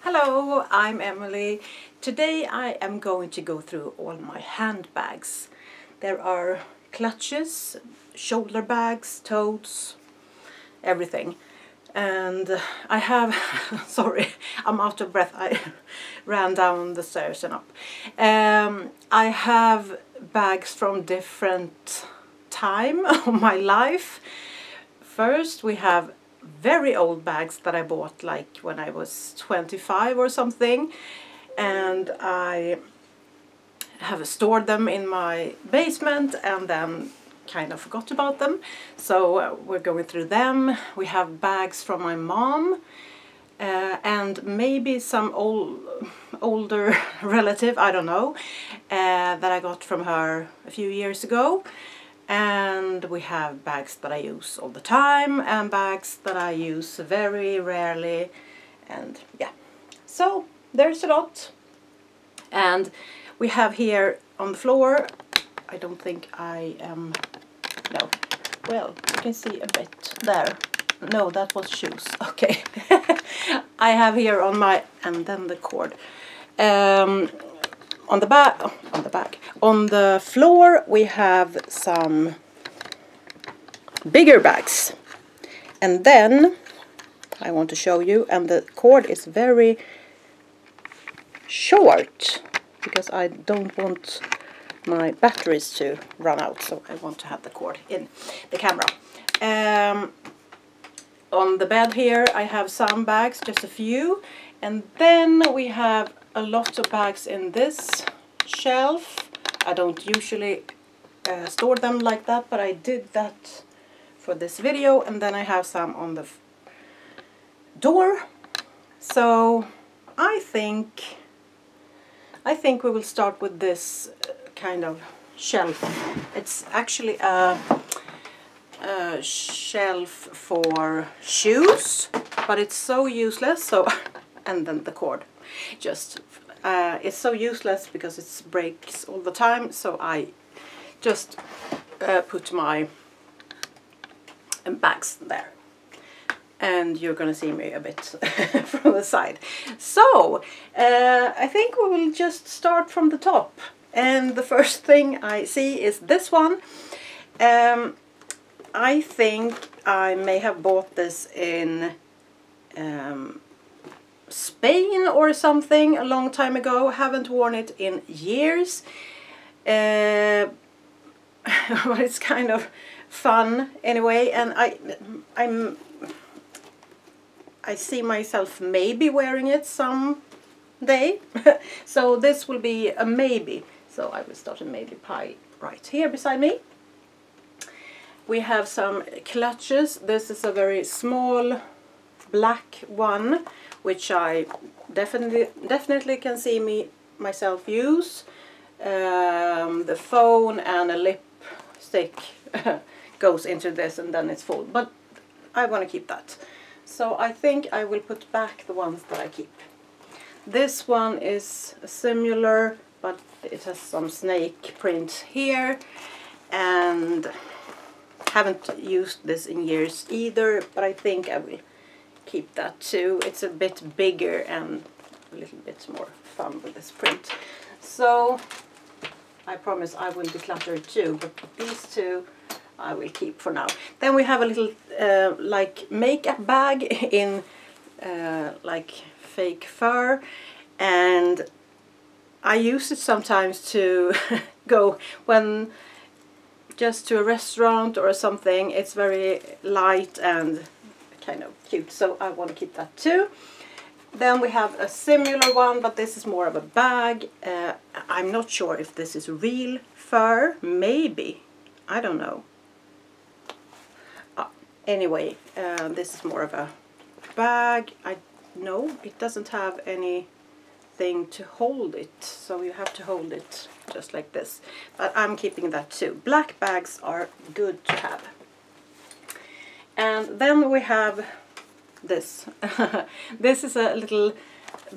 Hello, I'm Emily. Today I am going to go through all my handbags. There are clutches, shoulder bags, totes, everything. And I have, sorry, I'm out of breath. I ran down the stairs and up. I have bags from different time of my life. First we have very old bags that I bought like when I was 25 or something, and I have stored them in my basement and then kind of forgot about them, so we're going through them. We have bags from my mom and maybe some older relative, I don't know, that I got from her a few years ago. And we have bags that I use all the time and bags that I use very rarely, and yeah, so there's a lot. And we have here on the floor, I don't think I am, no, well, you can see a bit there. No, that was shoes, okay. I have here on my, and then the cord. On the floor we have some bigger bags, and then I want to show you, and the cord is very short because I don't want my batteries to run out, so I want to have the cord in the camera. On the bed here I have some bags, just a few, and then we have a lot of bags in this shelf. I don't usually store them like that, but I did that for this video. And then I have some on the door. So I think we will start with this kind of shelf. It's actually a shelf for shoes, but it's so useless. So and then the cord, just it's so useless because it breaks all the time, so I just put my bags there, and you're gonna see me a bit from the side. So I think we will just start from the top, and the first thing I see is this one. I think I may have bought this in Spain or something a long time ago. Haven't worn it in years, but it's kind of fun anyway, and I see myself maybe wearing it someday. So this will be a maybe, so I will start a maybe pile right here beside me. We have some clutches. This is a very small black one, which I definitely can see myself use. The phone and a lipstick goes into this, and then it's full, but I want to keep that. So I think I will put back the ones that I keep. This one is similar, but it has some snake print here, and haven't used this in years either, but I think I will keep that too. It's a bit bigger and a little bit more fun with this print. So I promise I will declutter too, but these two I will keep for now. Then we have a little like makeup bag in like fake fur, and I use it sometimes to go when just to a restaurant or something. It's very light and kind of cute, so I want to keep that too. Then we have a similar one, but this is more of a bag. I'm not sure if this is real fur, maybe, I don't know. Anyway, this is more of a bag. I know it doesn't have anything to hold it, so you have to hold it just like this, but I'm keeping that too. Black bags are good to have. And then we have this. This is a little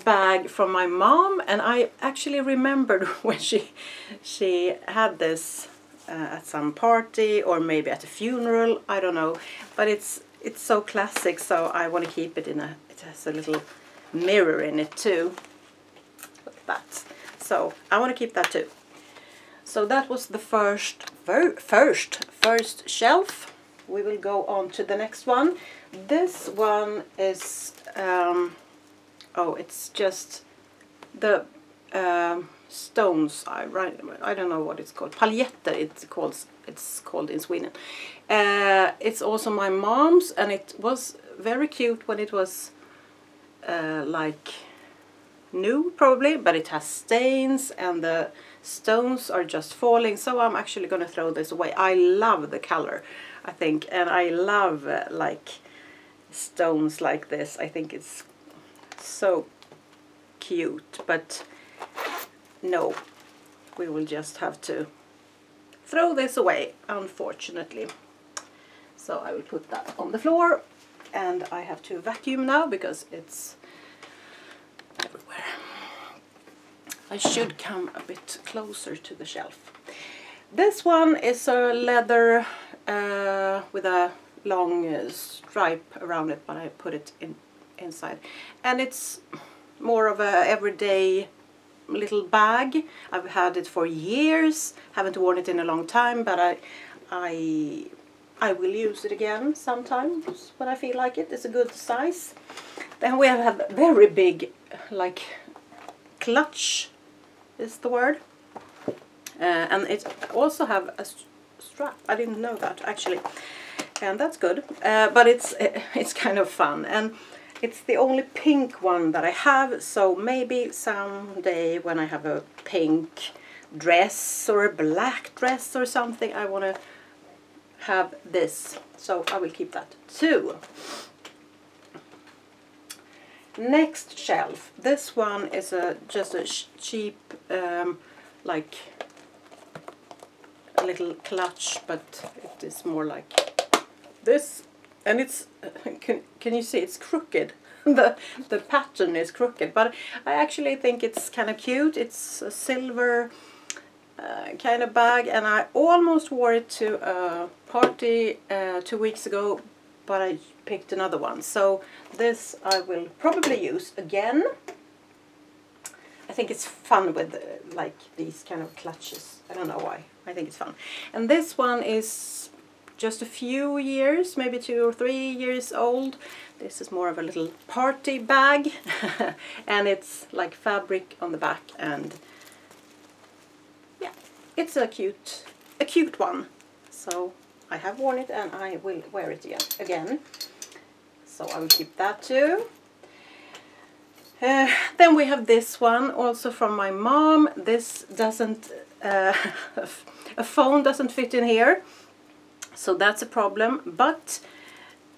bag from my mom, and I actually remembered when she had this at some party or maybe at a funeral, I don't know, but it's so classic, so I want to keep it in a, it has a little mirror in it too. Like that. So I want to keep that too. So that was the first shelf. We will go on to the next one. This one is oh, it's just the stones. I don't know what it's called. Paljetter. It's called in Sweden. It's also my mom's, and it was very cute when it was like new, probably, but it has stains and the stones are just falling, so I'm actually gonna throw this away. I love the color, I think, and I love like stones like this. I think it's so cute, but no, we will just have to throw this away, unfortunately. So I will put that on the floor, and I have to vacuum now because it's everywhere. I should come a bit closer to the shelf. This one is a leather with a long stripe around it, but I put it inside. And it's more of a everyday little bag. I've had it for years, haven't worn it in a long time, but I will use it again sometimes when I feel like it. It's a good size. Then we have a very big, like, clutch is the word. And it also have a strap. I didn't know that, actually. And that's good. But it's kind of fun. And it's the only pink one that I have. So maybe someday when I have a pink dress or a black dress or something, I want to have this. So I will keep that too. Next shelf. This one is just a cheap, like a little clutch, but it is more like this. And it's can you see it's crooked? the pattern is crooked, but I actually think it's kind of cute. It's a silver kind of bag, and I almost wore it to a party 2 weeks ago, but I picked another one. So this I will probably use again. I think it's fun with like these kind of clutches. I don't know why. I think it's fun. And this one is just a few years, maybe 2 or 3 years old. This is more of a little party bag. And it's like fabric on the back, and yeah, it's a cute one. So I have worn it and I will wear it again. So I will keep that too. Then we have this one, also from my mom. This doesn't, a phone doesn't fit in here, so that's a problem. But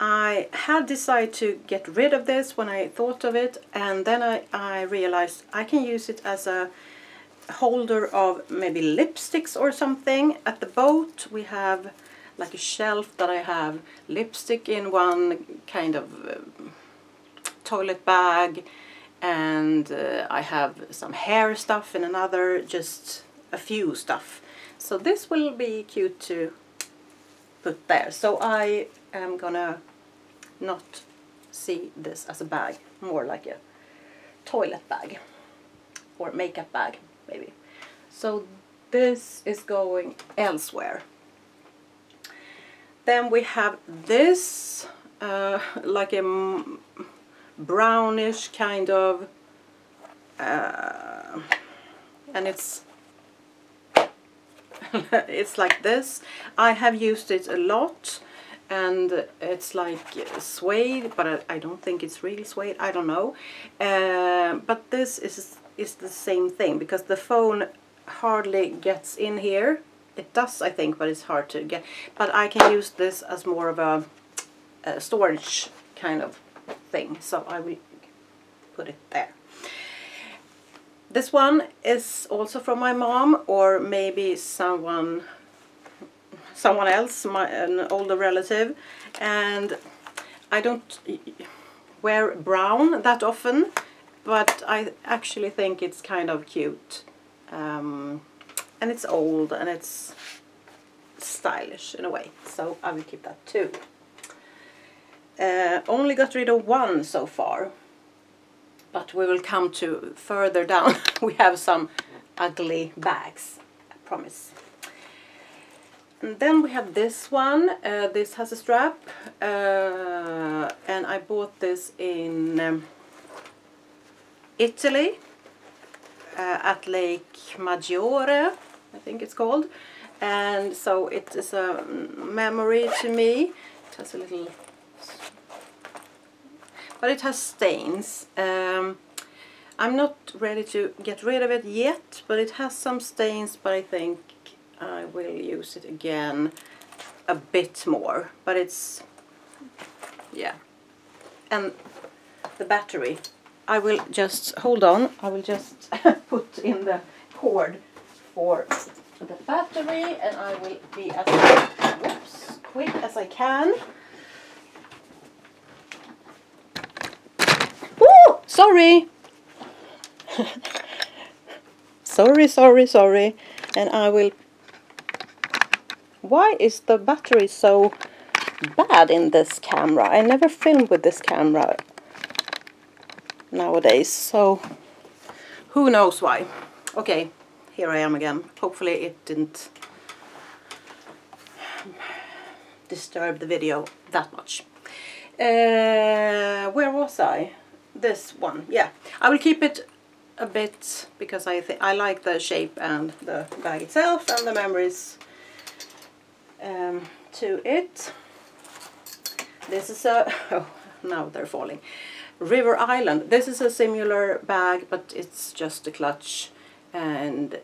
I had decided to get rid of this when I thought of it, and then I realized I can use it as a holder of maybe lipsticks or something. At the boat we have like a shelf that I have lipstick in one kind of toilet bag, and I have some hair stuff in another, just a few stuff. So this will be cute to put there. So I am gonna not see this as a bag, more like a toilet bag or makeup bag maybe. So this is going elsewhere. Then we have this like a brownish kind of and it's it's like this. I have used it a lot, and it's like suede, but I don't think it's really suede. I don't know. But this is the same thing, because the phone hardly gets in here. It does, I think, but it's hard to get. But I can use this as more of a storage kind of thing, so I will put it there. This one is also from my mom, or maybe someone else, an older relative. And I don't wear brown that often, but I actually think it's kind of cute. And it's old and it's stylish in a way, so I will keep that too. Only got rid of one so far. but we will come to further down. We have some ugly bags, I promise. And then we have this one. This has a strap, and I bought this in Italy at Lake Maggiore, I think it's called. And so it is a memory to me. It has a little, but it has stains. I'm not ready to get rid of it yet, but it has some stains, but I think I will use it again a bit more. But it's, yeah. And the battery, I will just, hold on, I will just put in the cord for the battery, and I will be as quick as I can. Woo! Sorry! sorry. And I will... Why is the battery so bad in this camera? I never filmed with this camera nowadays, so who knows why. Okay, here I am again. Hopefully it didn't disturb the video that much. Where was I? This one, yeah. I will keep it a bit because I like the shape and the bag itself and the memories to it. This is a, oh, now they're falling. River Island. This is a similar bag, but it's just a clutch, and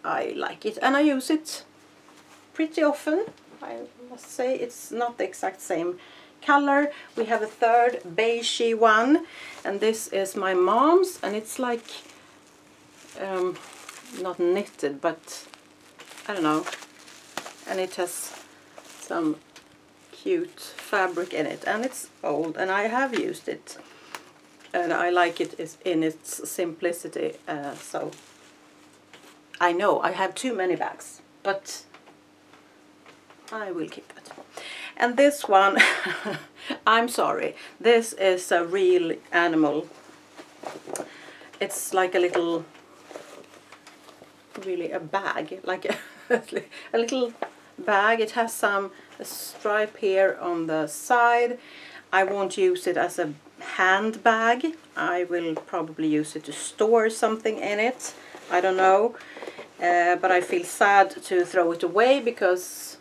I like it and I use it pretty often. I must say it's not the exact same color. We have a third beigey one, and this is my mom's, and it's like not knitted, but I don't know, and it has some cute fabric in it, and it's old, and I have used it, and I like it in its simplicity. So I know I have too many bags, but I will keep it. And this one, I'm sorry, this is a real animal. It's like a little, really a bag, like a little bag. It has some stripe here on the side. I won't use it as a handbag. I will probably use it to store something in it. I don't know, but I feel sad to throw it away because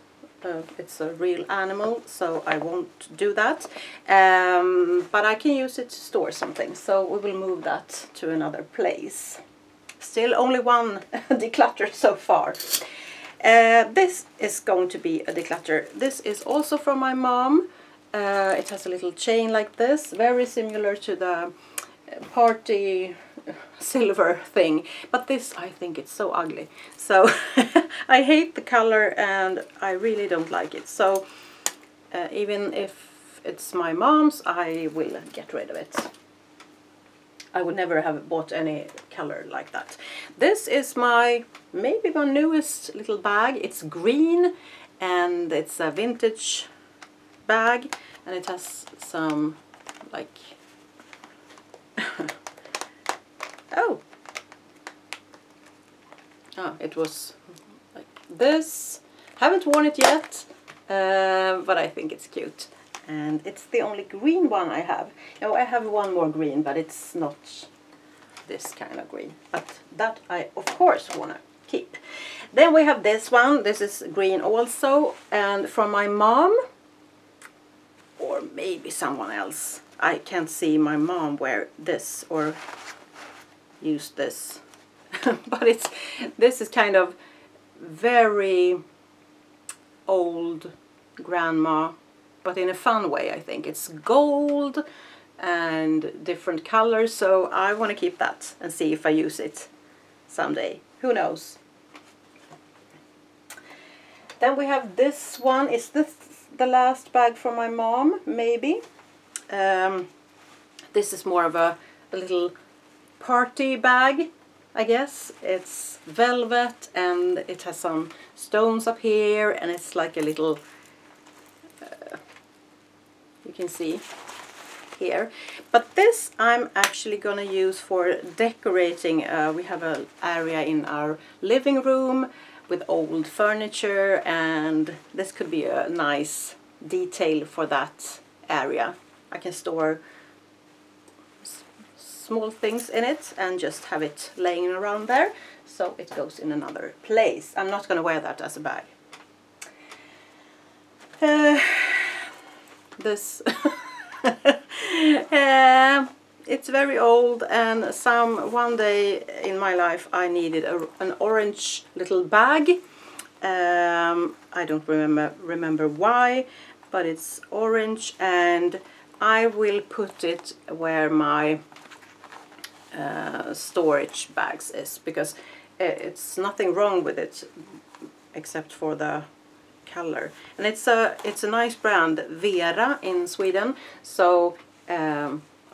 it's a real animal, so I won't do that. But I can use it to store something, so we will move that to another place. Still only one declutter so far. This is going to be a declutter. This is also from my mom. It has a little chain like this, very similar to the party silver thing, but this, I think it's so ugly, so I hate the color and I really don't like it. So even if it's my mom's, I will get rid of it. I would never have bought any color like that. This is maybe my newest little bag. It's green and it's a vintage bag, and it has some like oh, it was like this. Haven't worn it yet, but I think it's cute. And it's the only green one I have. No, I have one more green, but it's not this kind of green. But that I, of course, want to keep. Then we have this one. This is green also, and from my mom, or maybe someone else. I can't see my mom wear this or use this. But this is kind of very old grandma, but in a fun way, I think. It's gold and different colors, so I want to keep that and see if I use it someday. Who knows? Then we have this one. Is this the last bag from my mom? Maybe. This is more of a little party bag, I guess. It's velvet and it has some stones up here, and it's like a little, you can see, here. But this I'm actually gonna use for decorating. We have an area in our living room with old furniture, and this could be a nice detail for that area. I can store small things in it and just have it laying around there, so it goes in another place. I'm not going to wear that as a bag. This it's very old, and one day in my life I needed an orange little bag. I don't remember why, but it's orange, and I will put it where my storage bags is, because it's nothing wrong with it except for the color, and it's a nice brand, Vera in Sweden, so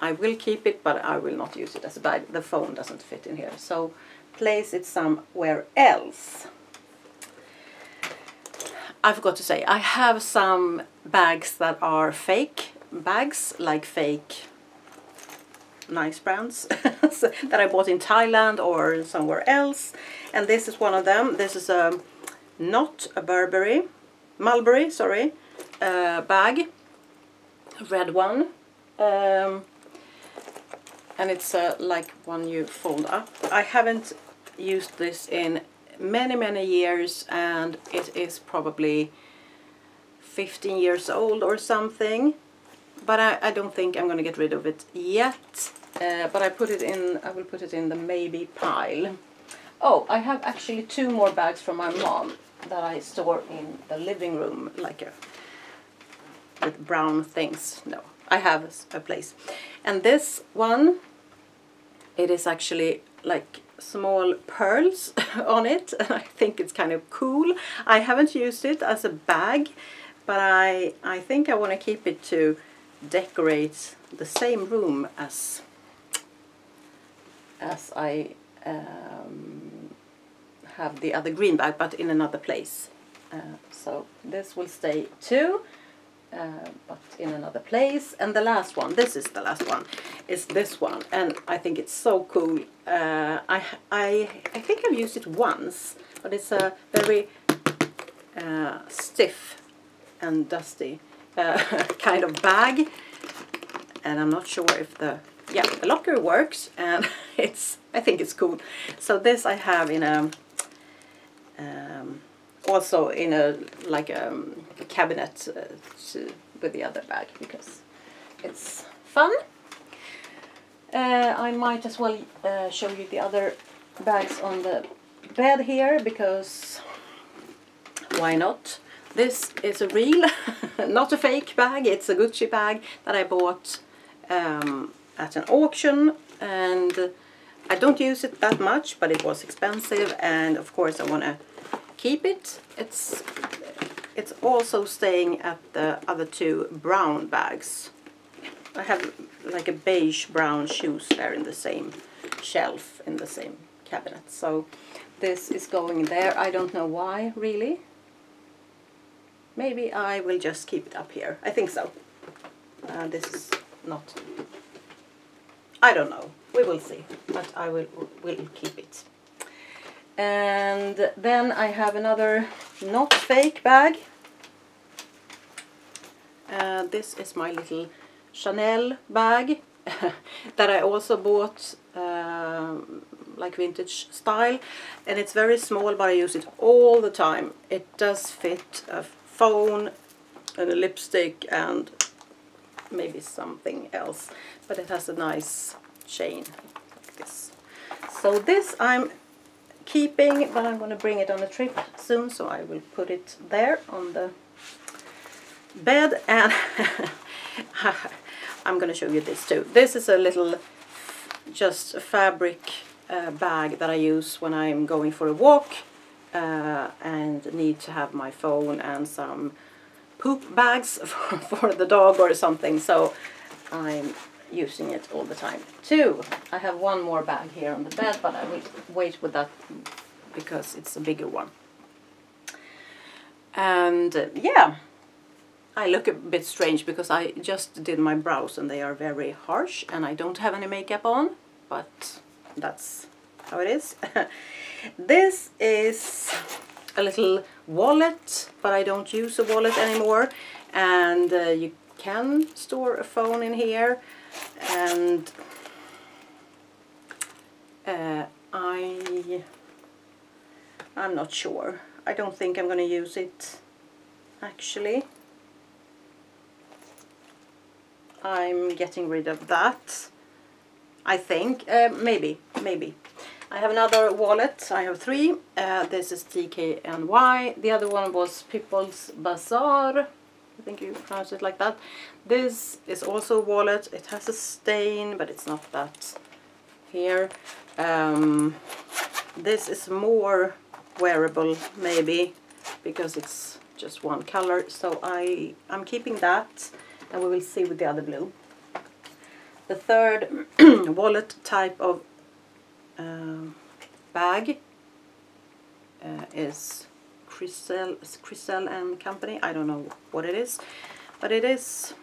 I will keep it, but I will not use it as a bag. The phone doesn't fit in here, so place it somewhere else. I forgot to say, I have some bags that are fake bags, like fake nice brands that I bought in Thailand or somewhere else, and this is one of them. This is not a Mulberry, sorry, bag, a red one, and it's like one you fold up. I haven't used this in many years, and it is probably 15 years old or something, but I don't think I'm going to get rid of it yet. But I will put it in the maybe pile. Oh, I have actually 2 more bags from my mom that I store in the living room, like with brown things. No, I have a place. And this one, it is actually like small pearls on it, and I think it's kind of cool. I haven't used it as a bag, but I think I want to keep it to decorate the same room as I have the other green bag, but in another place. So this will stay too, but in another place. And the last one, this is the last one, is this one, and I think it's so cool. I think I've used it once, but it's a very stiff and dusty kind of bag, and I'm not sure if the locker works, and I think it's cool. So this I have in a also in a cabinet with the other bag, because it's fun. I might as well show you the other bags on the bed here, because why not? This is a real, not a fake bag. It's a Gucci bag that I bought at an auction, and I don't use it that much, but it was expensive, and of course I want to keep it. It's also staying at the other 2 brown bags. I have like a beige brown shoes there in the same shelf in the same cabinet, so this is going there. I don't know why, really. Maybe I will just keep it up here. I think so. This is not, I don't know, we will see, but I will keep it. And then I have another not fake bag. This is my little Chanel bag that I also bought like vintage style, and it's very small, but I use it all the time. It does fit a phone and a lipstick and maybe something else, but it has a nice chain like this. So this I'm keeping, but I'm going to bring it on a trip soon, so I will put it there on the bed. And I'm going to show you this too. This is a little just a fabric bag that I use when I'm going for a walk and need to have my phone and some poop bags for the dog or something, so I'm using it all the time too. I have one more bag here on the bed, but I will wait with that because it's a bigger one. And yeah, I look a bit strange because I just did my brows and they are very harsh and I don't have any makeup on, but that's how it is. This is a little wallet, but I don't use a wallet anymore, and you can store a phone in here, and I'm not sure. I don't think I'm going to use it actually. I'm getting rid of that, I think. Maybe. I have another wallet. I have 3. This is DKNY. The other one was People's Bazaar. I think you pronounce it like that. This is also a wallet. It has a stain, but it's not that here. This is more wearable, maybe, because it's just one color. So I'm keeping that, and we will see with the other blue. The third wallet type of bag is Crisel and Company. I don't know what it is, but it is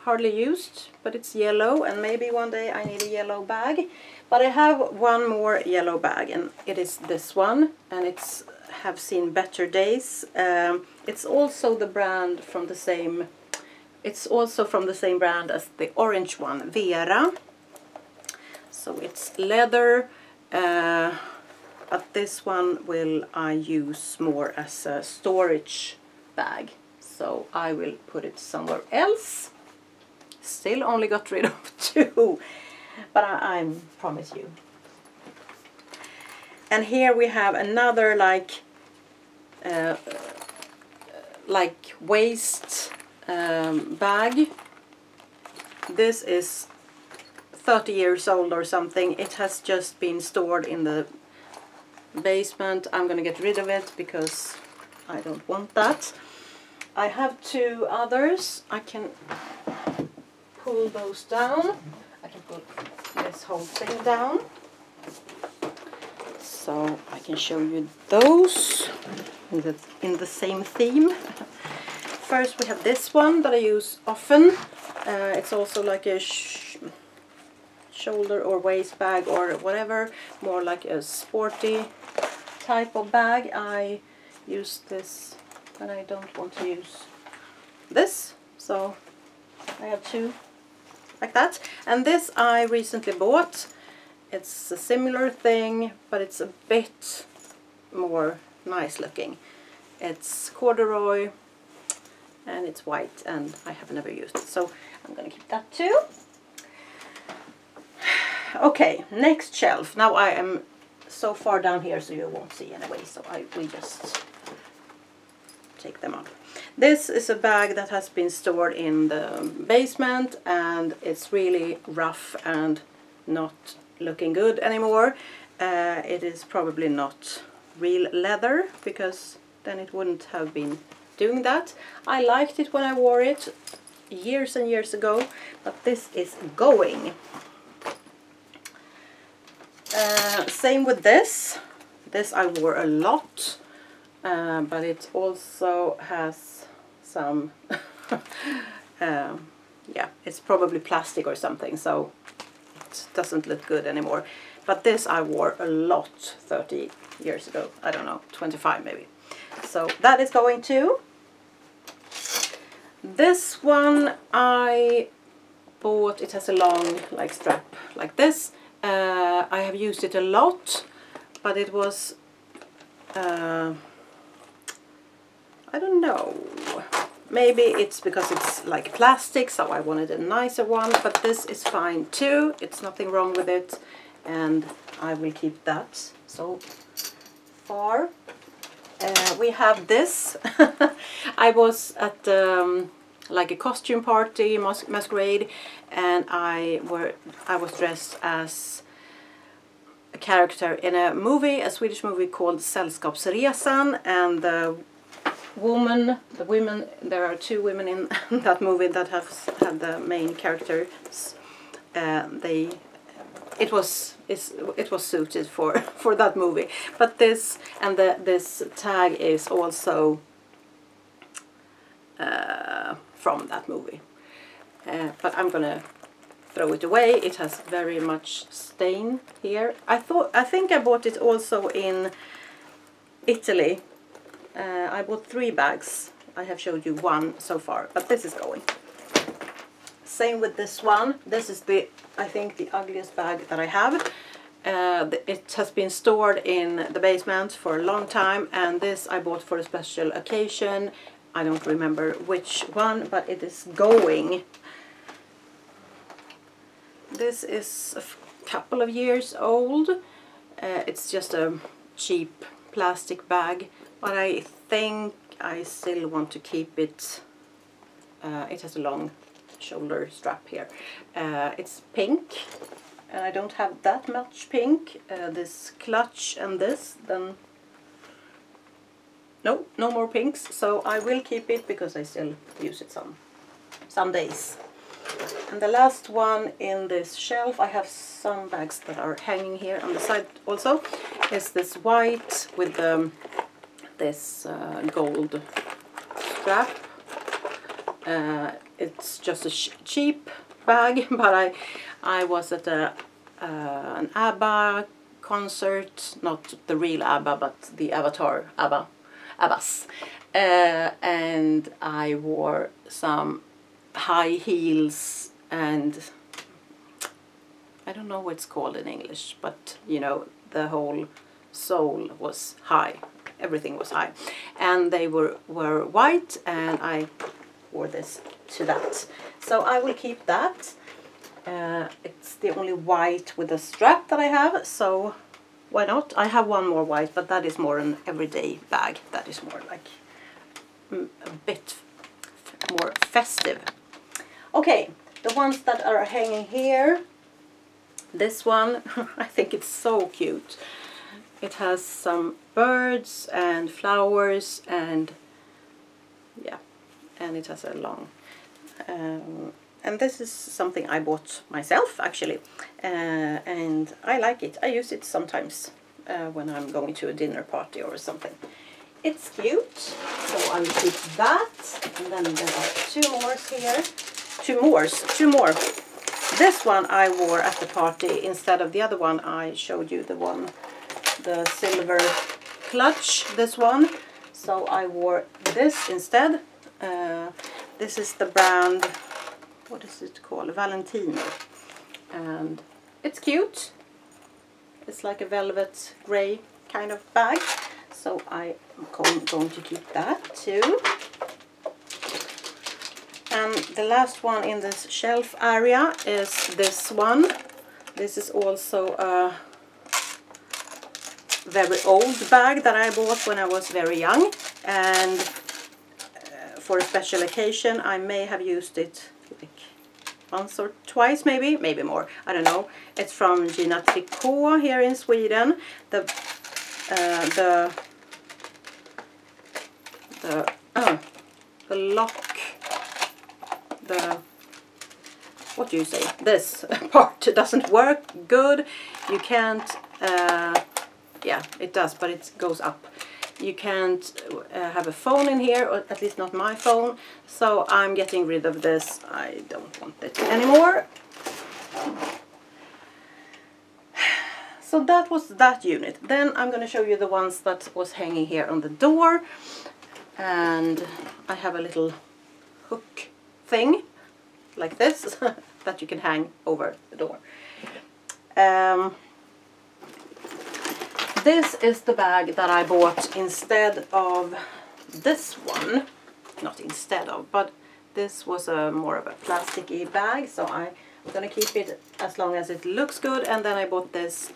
hardly used, but it's yellow, and maybe one day I need a yellow bag. But I have one more yellow bag, and it is this one, and it's have seen better days. It's also the brand from the same. It's also from the same brand as the orange one, Vera. So it's leather, but this one will I use more as a storage bag. So I will put it somewhere else. Still only got rid of 2, but I promise you. And here we have another like waist bag. This is 30 years old or something. It has just been stored in the basement. I'm gonna get rid of it because I don't want that. I have 2 others. I can pull those down. I can pull this whole thing down, so I can show you those in the same theme. First we have this one that I use often. It's also like a shoulder or waist bag or whatever, more like a sporty type of bag. I use this when I don't want to use this, so I have 2 like that. And this I recently bought. It's a similar thing, but it's a bit more nice looking. It's corduroy and it's white, and I have never used it, so I'm gonna keep that too. Okay, next shelf. Now I am so far down here so you won't see anyway, so I will just take them up. This is a bag that has been stored in the basement, and it's really rough and not looking good anymore. It is probably not real leather, because then it wouldn't have been doing that. I liked it when I wore it years and years ago, but this is going. Same with this. This I wore a lot, but it also has some yeah, it's probably plastic or something, so it doesn't look good anymore. But this I wore a lot 30 years ago. I don't know, 25 maybe. So that is going too. This one I bought. It has a long like strap like this. I have used it a lot, but it was I don't know, maybe it's because it's like plastic, so I wanted a nicer one, but this is fine too. It's nothing wrong with it, and I will keep that so far. We have this. I was at like a costume party, masquerade, and I was dressed as a character in a movie, a Swedish movie called Sällskapsresan, and the women, there are 2 women in that movie that have had the main characters. It was suited for that movie. But this and this tag is also from that movie. But I'm gonna throw it away. It has very much stain here. I think I bought it also in Italy. I bought 3 bags. I have showed you 1 so far, but this is going. Same with this one. This is I think the ugliest bag that I have. It has been stored in the basement for a long time, and this I bought for a special occasion. I don't remember which one, but it is going. This is a couple of years old. It's just a cheap plastic bag, but I think I still want to keep it. It has a long shoulder strap here. It's pink, and I don't have that much pink. This clutch and this, then no more pinks. So I will keep it because I still use it some days. And the last one in this shelf, I have some bags that are hanging here on the side also, is this white with this gold strap. It's just a cheap bag, but I was at an ABBA concert, not the real ABBA, but the Avatar ABBAs, and I wore some high heels, and I don't know what it's called in English, but you know, the whole sole was high, everything was high, and they were white, and I wore this to that. So I will keep that. It's the only white with a strap that I have, so why not? I have one more white, but that is more an everyday bag. That is more like a bit more festive. Okay, the ones that are hanging here. This one, I think it's so cute. It has some birds and flowers, and yeah, and it has a long and this is something I bought myself actually, and I like it. I use it sometimes when I'm going to a dinner party or something. It's cute, so I will keep that. And then there are 2 more here. 2 more. This one I wore at the party instead of the other one. I showed you the silver clutch, this one. So I wore this instead. This is the brand, what is it called? Valentino. And it's cute. It's like a velvet grey kind of bag. So I'm going to keep that too. And the last one in this shelf area is this one. This is also a very old bag that I bought when I was very young. And for a special occasion I may have used it like once or twice, maybe more. I don't know. It's from Gina Tricot here in Sweden. The lock, what do you say? This part doesn't work good. You can't, yeah, it does, but it goes up. You can't have a phone in here, or at least not my phone. So I'm getting rid of this. I don't want it anymore. So that was that unit. Then I'm going to show you the ones that was hanging here on the door. And I have a little hook thing like this that you can hang over the door. This is the bag that I bought instead of this one. Not instead of, but this was more of a plasticky bag, so I'm gonna keep it as long as it looks good. And then I bought this,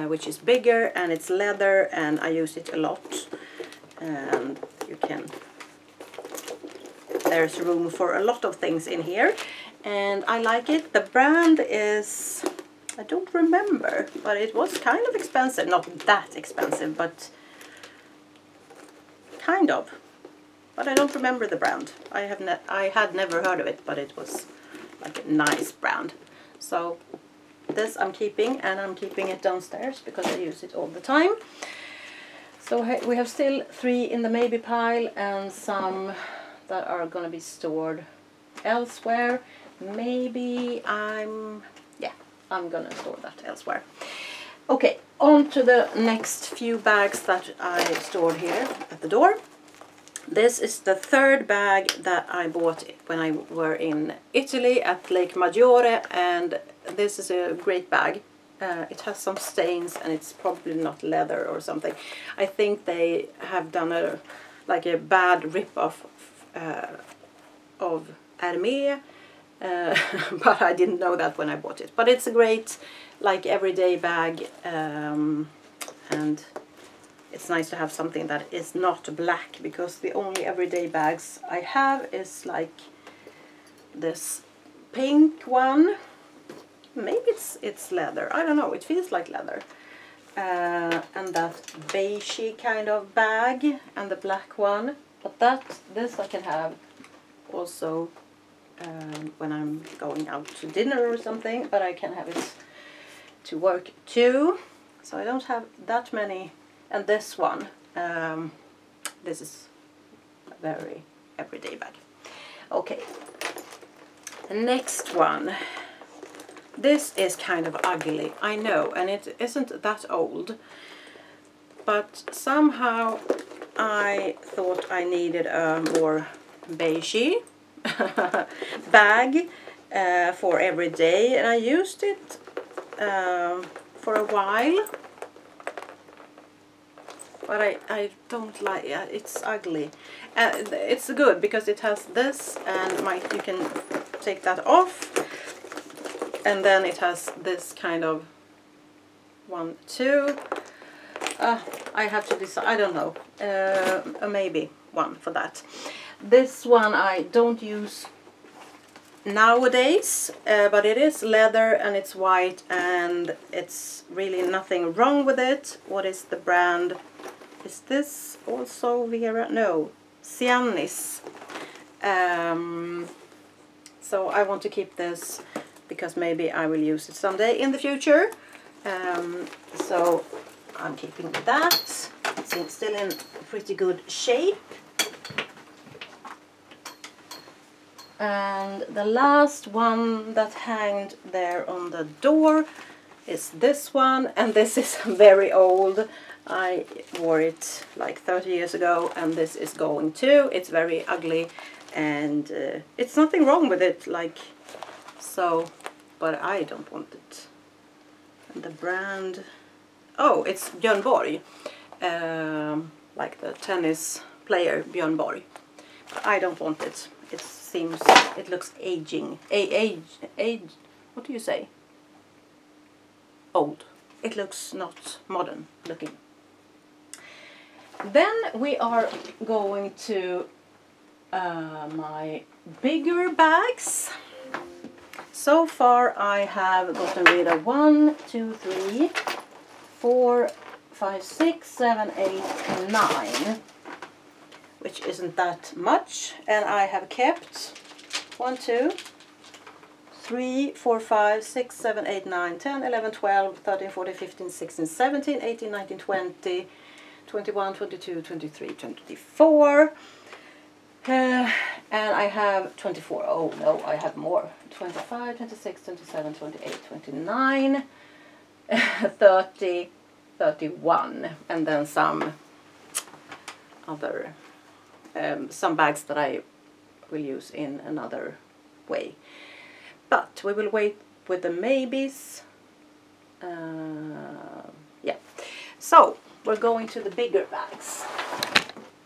which is bigger, and it's leather, and I use it a lot. And you can, there's room for a lot of things in here, and I like it. The brand is, I don't remember, but it was kind of expensive. Not that expensive, but kind of. But I don't remember the brand. I had never heard of it, but it was like a nice brand. So this I'm keeping, and I'm keeping it downstairs because I use it all the time. So we have still 3 in the maybe pile and some that are gonna be stored elsewhere. Maybe I'm gonna store that elsewhere. Okay, on to the next few bags that I stored here at the door. This is the third bag that I bought when I were in Italy at Lake Maggiore, and this is a great bag. It has some stains and it's probably not leather or something. I think they have done a bad rip-off of Hermé, but I didn't know that when I bought it. But it's a great everyday bag, and it's nice to have something that is not black, because the only everyday bags I have is like this pink one. Maybe it's leather, I don't know, it feels like leather. And that beigey kind of bag, and the black one. But this I can have also when I'm going out to dinner or something, but I can have it to work too. So I don't have that many. And this one, this is a very everyday bag. Okay, the next one. This is kind of ugly, I know, and it isn't that old, but somehow I thought I needed a more beigey bag for every day, and I used it for a while, but I don't like it. It's ugly. It's good because it has this, and you can take that off, and then it has this kind of 1, 2. I have to decide. I don't know. Maybe one for that. This one I don't use nowadays, but it is leather and it's white, and it's really nothing wrong with it. What is the brand? Is this also Vera? No, Cianis. So I want to keep this because maybe I will use it someday in the future. So I'm keeping that. It's still in pretty good shape. And the last one that hanged there on the door is this one, and this is very old. I wore it like 30 years ago, and this is going too. It's very ugly, and it's nothing wrong with it, but I don't want it. And the brand, oh, it's Björn Borg, like the tennis player Björn Borg. But I don't want it. It looks aging. What do you say? Old. It looks not modern looking. Then we are going to my bigger bags. So far I have gotten rid of 1, 2, 3, 4, 5, 6, 7, 8, 9. Which isn't that much, and I have kept 1, 2, 3, 4, 5, 6, 7, 8, 9, 10, 11, 12, 13, 14, 15, 16, 17, 18, 19, 20, 21, 22, 23, 24. And I have 24. Oh no, I have more. 25, 26, 27, 28, 29, 30, 31, and then some other some bags that I will use in another way. But we will wait with the maybes. Yeah. So we're going to the bigger bags.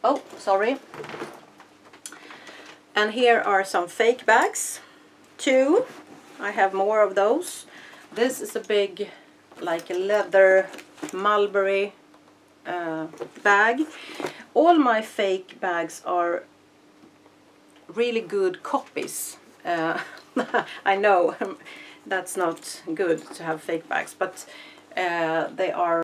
Oh, sorry. And here are some fake bags. 2. I have more of those. This is a big, like a leather mulberry bag. All my fake bags are really good copies. I know that's not good to have fake bags, but they are